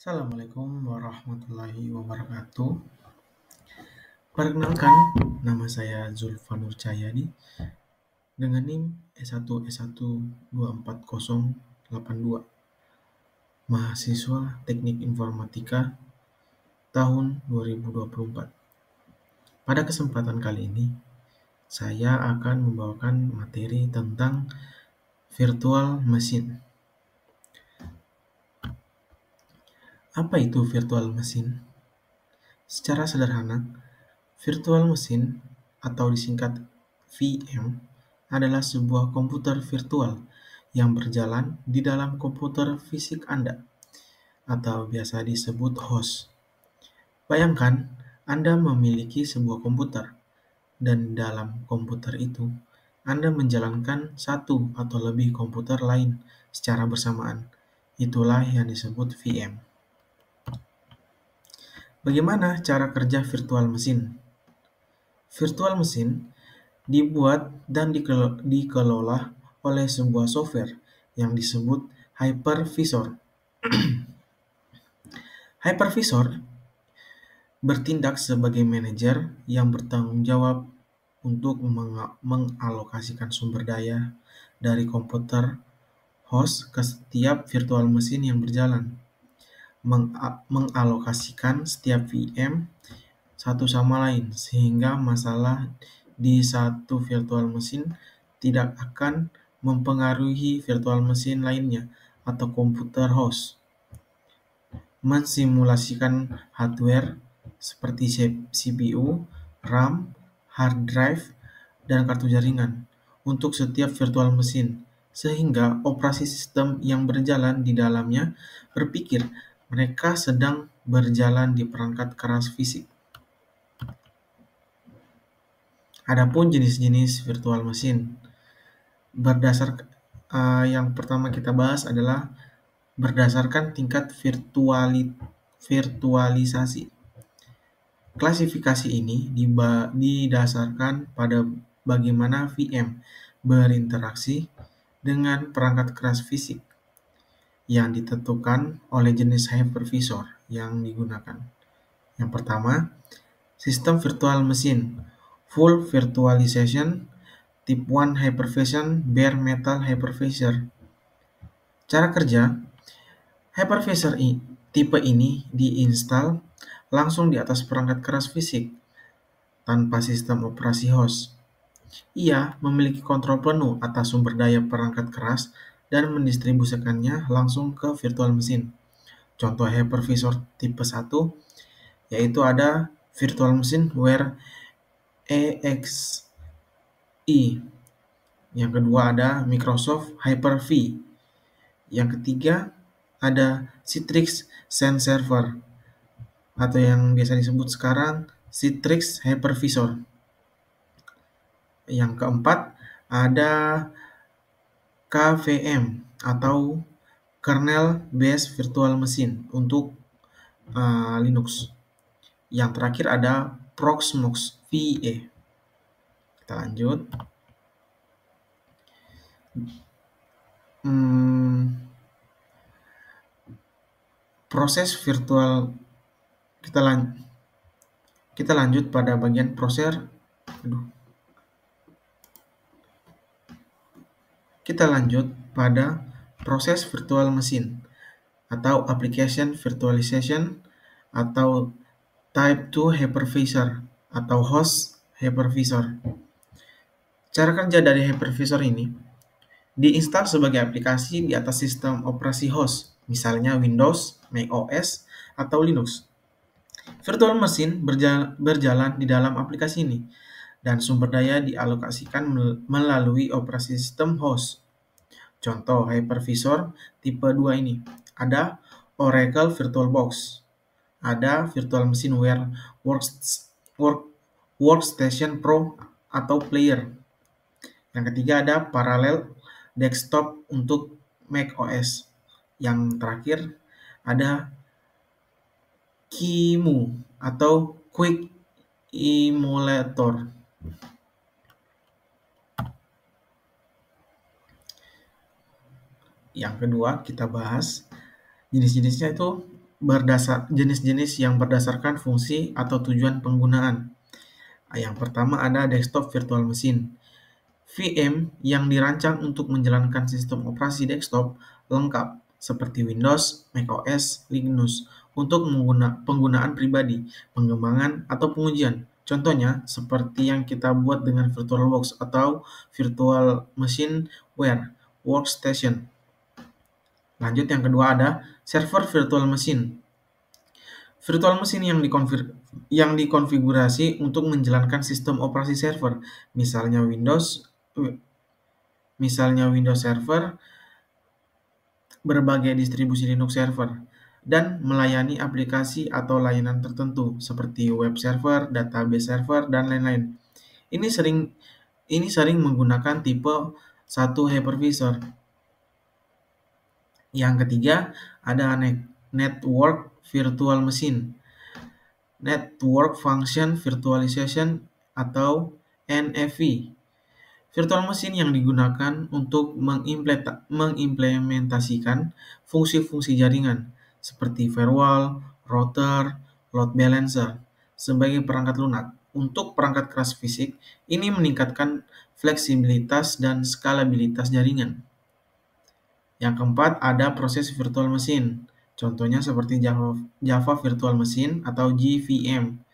Assalamualaikum warahmatullahi wabarakatuh. Perkenalkan, nama saya Zulfa Nur Cahyadi dengan NIM S1S1240082, mahasiswa Teknik Informatika tahun 2024. Pada kesempatan kali ini, saya akan membawakan materi tentang virtual machine. Apa itu virtual machine? Secara sederhana, virtual machine atau disingkat VM adalah sebuah komputer virtual yang berjalan di dalam komputer fisik Anda atau biasa disebut host. Bayangkan Anda memiliki sebuah komputer dan dalam komputer itu Anda menjalankan satu atau lebih komputer lain secara bersamaan. Itulah yang disebut VM. Bagaimana cara kerja virtual machine? Virtual machine dibuat dan dikelola oleh sebuah software yang disebut hypervisor. Hypervisor bertindak sebagai manajer yang bertanggung jawab untuk mengalokasikan sumber daya dari komputer host ke setiap virtual machine yang berjalan, mengalokasikan setiap VM satu sama lain, sehingga masalah di satu virtual machine tidak akan mempengaruhi virtual machine lainnya atau komputer host. Mensimulasikan hardware seperti CPU, RAM, hard drive, dan kartu jaringan untuk setiap virtual machine, sehingga operasi sistem yang berjalan di dalamnya berpikir mereka sedang berjalan di perangkat keras fisik. Adapun jenis-jenis virtual machine, yang pertama kita bahas adalah berdasarkan tingkat virtualisasi. Klasifikasi ini didasarkan pada bagaimana VM berinteraksi dengan perangkat keras fisik yang ditentukan oleh jenis hypervisor yang digunakan. Yang pertama, sistem virtual machine, full virtualization, type 1 hypervisor, bare metal hypervisor. Cara kerja, hypervisor tipe ini diinstal langsung di atas perangkat keras fisik tanpa sistem operasi host. Ia memiliki kontrol penuh atas sumber daya perangkat keras dan mendistribusikannya langsung ke virtual machine. Contoh hypervisor tipe 1 yaitu ada virtual machine where EXE. Yang kedua ada Microsoft Hyper-V. Yang ketiga ada Citrix XenServer atau yang biasa disebut sekarang Citrix Hypervisor. Yang keempat ada KVM atau Kernel Based Virtual Machine untuk Linux. Yang terakhir ada Proxmox VE. Kita lanjut. Proses virtual kita lanjut pada bagian proses. Kita lanjut pada proses virtual machine atau application virtualization atau type 2 hypervisor atau host hypervisor. Cara kerja dari hypervisor ini diinstal sebagai aplikasi di atas sistem operasi host, misalnya Windows, macOS, atau Linux. Virtual machine berjalan di dalam aplikasi ini, dan sumber daya dialokasikan melalui operasi sistem host. Contoh hypervisor tipe 2 ini, ada Oracle VirtualBox, ada Virtual Machine Ware Workstation Pro atau Player. Yang ketiga ada Parallel Desktop untuk macOS. Yang terakhir ada QEMU atau Quick Emulator. Yang kedua kita bahas jenis-jenisnya itu jenis-jenis yang berdasarkan fungsi atau tujuan penggunaan. Yang pertama ada desktop virtual machine. VM yang dirancang untuk menjalankan sistem operasi desktop lengkap seperti Windows, macOS, Linux untuk penggunaan pribadi, pengembangan, atau pengujian. Contohnya seperti yang kita buat dengan VirtualBox atau Virtual Machine Ware Workstation. Lanjut yang kedua ada server virtual machine. Virtual machine yang dikonfigurasi untuk menjalankan sistem operasi server, misalnya Windows Server, berbagai distribusi Linux server, dan melayani aplikasi atau layanan tertentu seperti web server, database server, dan lain-lain. Ini sering menggunakan tipe 1 hypervisor. Yang ketiga ada network virtual machine. Network Function Virtualization atau NFV. Virtual machine yang digunakan untuk mengimplementasikan fungsi-fungsi jaringan seperti firewall, router, load balancer sebagai perangkat lunak. Untuk perangkat keras fisik, ini meningkatkan fleksibilitas dan skalabilitas jaringan. Yang keempat ada proses virtual machine. Contohnya seperti Java Virtual Machine atau JVM.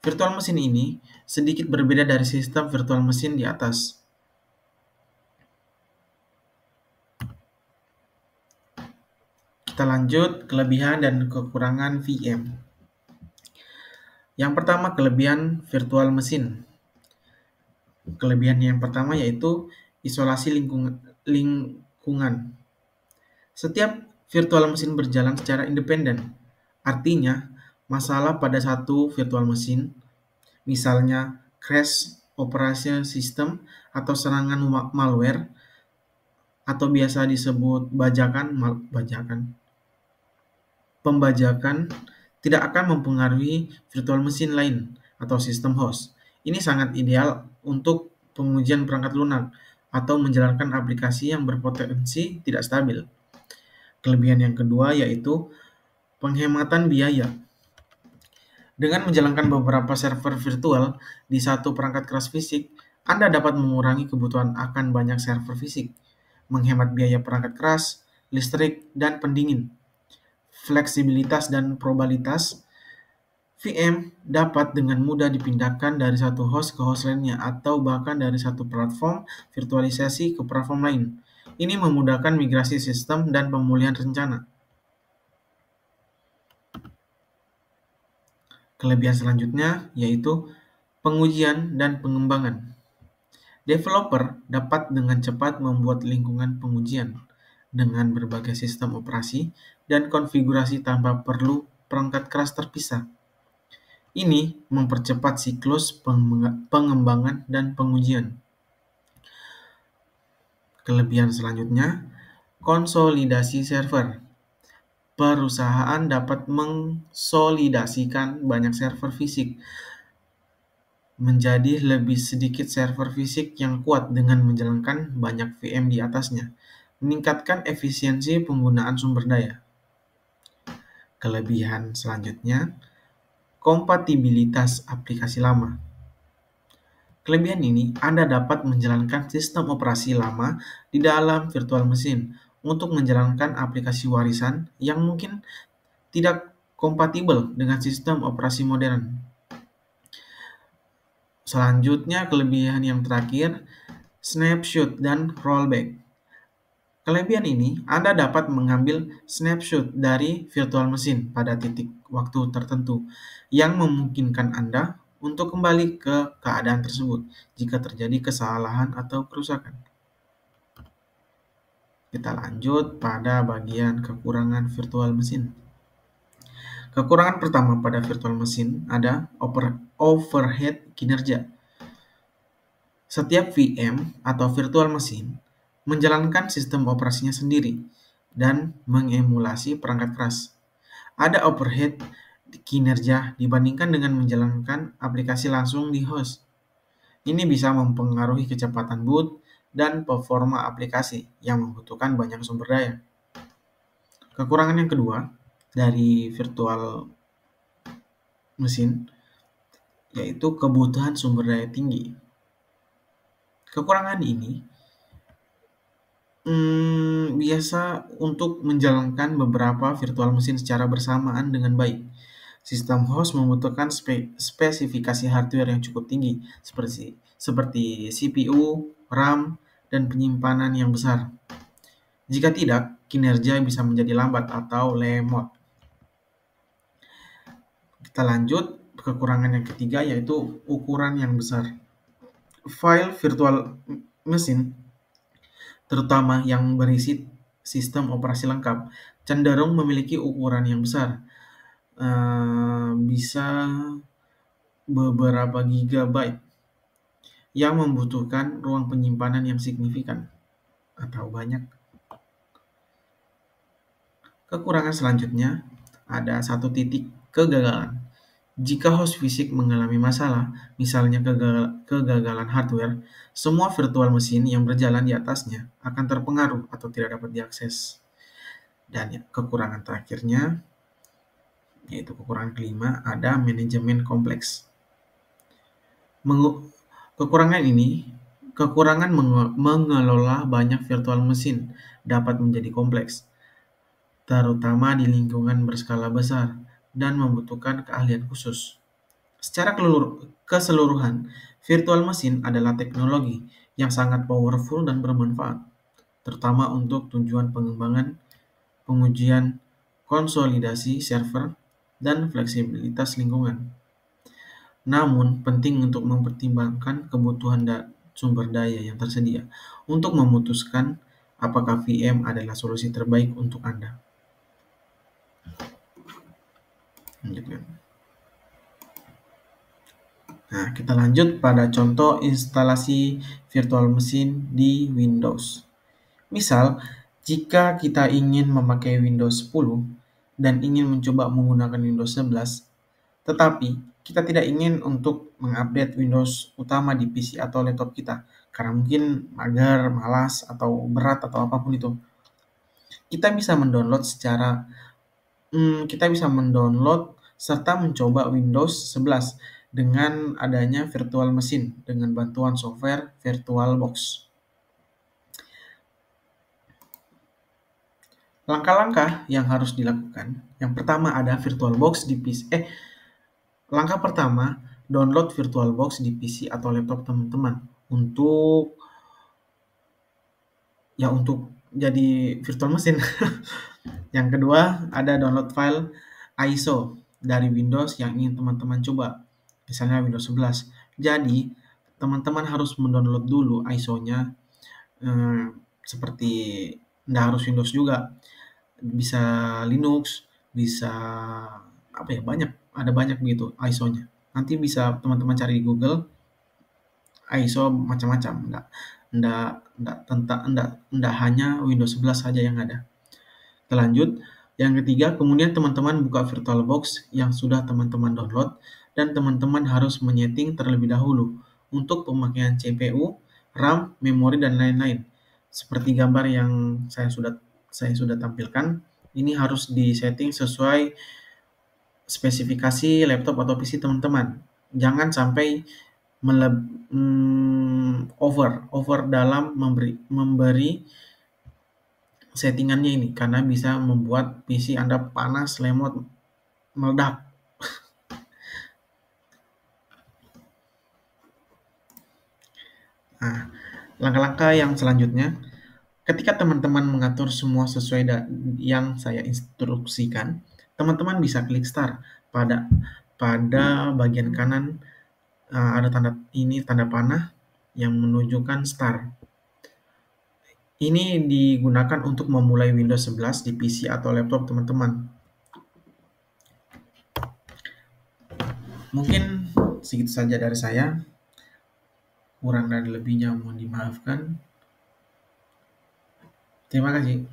Virtual machine ini sedikit berbeda dari sistem virtual machine di atas. Kita lanjut kelebihan dan kekurangan VM. Yang pertama, kelebihan virtual machine. Kelebihan yang pertama yaitu isolasi lingkungan. Setiap virtual machine berjalan secara independen. Artinya, masalah pada satu virtual machine, misalnya crash operation system atau serangan malware, atau biasa disebut pembajakan, tidak akan mempengaruhi virtual machine lain atau sistem host. Ini sangat ideal untuk pengujian perangkat lunak atau menjalankan aplikasi yang berpotensi tidak stabil. Kelebihan yang kedua yaitu penghematan biaya. Dengan menjalankan beberapa server virtual di satu perangkat keras fisik, Anda dapat mengurangi kebutuhan akan banyak server fisik, menghemat biaya perangkat keras, listrik, dan pendingin. Fleksibilitas dan probabilitas. VM dapat dengan mudah dipindahkan dari satu host ke host lainnya atau bahkan dari satu platform virtualisasi ke platform lain. Ini memudahkan migrasi sistem dan pemulihan rencana. Kelebihan selanjutnya yaitu pengujian dan pengembangan. Developer dapat dengan cepat membuat lingkungan pengujian dengan berbagai sistem operasi dan konfigurasi tanpa perlu perangkat keras terpisah. Ini mempercepat siklus pengembangan dan pengujian. Kelebihan selanjutnya, konsolidasi server. Perusahaan dapat mensolidasikan banyak server fisik menjadi lebih sedikit server fisik yang kuat dengan menjalankan banyak VM di atasnya, meningkatkan efisiensi penggunaan sumber daya. Kelebihan selanjutnya, kompatibilitas aplikasi lama. Kelebihan ini, Anda dapat menjalankan sistem operasi lama di dalam virtual machine untuk menjalankan aplikasi warisan yang mungkin tidak kompatibel dengan sistem operasi modern. Selanjutnya, kelebihan yang terakhir, snapshot dan rollback. Kelebihan ini, Anda dapat mengambil snapshot dari virtual machine pada titik waktu tertentu yang memungkinkan Anda untuk kembali ke keadaan tersebut jika terjadi kesalahan atau kerusakan. Kita lanjut pada bagian kekurangan virtual machine. Kekurangan pertama pada virtual machine ada overhead kinerja. Setiap VM atau virtual machine menjalankan sistem operasinya sendiri dan mengemulasi perangkat keras. Ada overhead kinerja dibandingkan dengan menjalankan aplikasi langsung di host. Ini bisa mempengaruhi kecepatan boot dan performa aplikasi yang membutuhkan banyak sumber daya. Kekurangan yang kedua, dari virtual mesin, yaitu kebutuhan sumber daya tinggi. Kekurangan ini biasa untuk menjalankan beberapa virtual mesin secara bersamaan dengan baik. Sistem host membutuhkan spesifikasi hardware yang cukup tinggi, seperti CPU, RAM, dan penyimpanan yang besar. Jika tidak, kinerja bisa menjadi lambat atau lemot. Kita lanjut, kekurangan yang ketiga yaitu ukuran yang besar. File virtual mesin, terutama yang berisi sistem operasi lengkap, cenderung memiliki ukuran yang besar, bisa beberapa gigabyte, yang membutuhkan ruang penyimpanan yang signifikan atau banyak. Kekurangan selanjutnya ada satu titik kegagalan. Jika host fisik mengalami masalah, misalnya kegagalan hardware, semua virtual mesin yang berjalan di atasnya akan terpengaruh atau tidak dapat diakses. Dan kekurangan terakhirnya, yaitu kekurangan kelima, ada manajemen kompleks. Kekurangan mengelola banyak virtual mesin dapat menjadi kompleks, terutama di lingkungan berskala besar dan membutuhkan keahlian khusus. Secara keseluruhan, virtual mesin adalah teknologi yang sangat powerful dan bermanfaat, terutama untuk tujuan pengembangan, pengujian, konsolidasi server, dan fleksibilitas lingkungan. Namun, penting untuk mempertimbangkan kebutuhan sumber daya yang tersedia untuk memutuskan apakah VM adalah solusi terbaik untuk Anda. Lanjutkan. Nah, kita lanjut pada contoh instalasi virtual mesin di Windows. Misal, jika kita ingin memakai Windows 10 dan ingin mencoba menggunakan Windows 11, tetapi kita tidak ingin untuk mengupdate Windows utama di PC atau laptop kita, karena mungkin mager, malas, atau berat, atau apapun itu. Kita bisa mendownload serta mencoba Windows 11 dengan adanya virtual mesin dengan bantuan software VirtualBox. Langkah-langkah yang harus dilakukan. Yang pertama ada VirtualBox di PC. Langkah pertama, download VirtualBox di PC atau laptop teman-teman untuk jadi virtual mesin. Yang kedua, ada download file ISO dari Windows yang ingin teman-teman coba, misalnya Windows 11. Jadi, teman-teman harus mendownload dulu ISO-nya, seperti nggak harus Windows juga, bisa Linux, bisa ada banyak begitu ISO-nya. Nanti bisa teman-teman cari di Google, ISO macam-macam, enggak hanya Windows 11 saja yang ada. Kita lanjut. Yang ketiga, kemudian teman-teman buka VirtualBox yang sudah teman-teman download dan teman-teman harus menyeting terlebih dahulu untuk pemakaian CPU, RAM, memori, dan lain-lain. Seperti gambar yang saya sudah tampilkan, ini harus disetting sesuai spesifikasi laptop atau PC teman-teman. Jangan sampai over dalam memberi settingannya ini, karena bisa membuat PC Anda panas, lemot, meledak. Nah, langkah-langkah yang selanjutnya, ketika teman-teman mengatur semua sesuai yang saya instruksikan, teman-teman bisa klik start pada bagian kanan. Ada tanda panah yang menunjukkan start. Ini digunakan untuk memulai Windows 11 di PC atau laptop teman-teman. Mungkin segitu saja dari saya. Kurang dan lebihnya mohon dimaafkan. Terima kasih.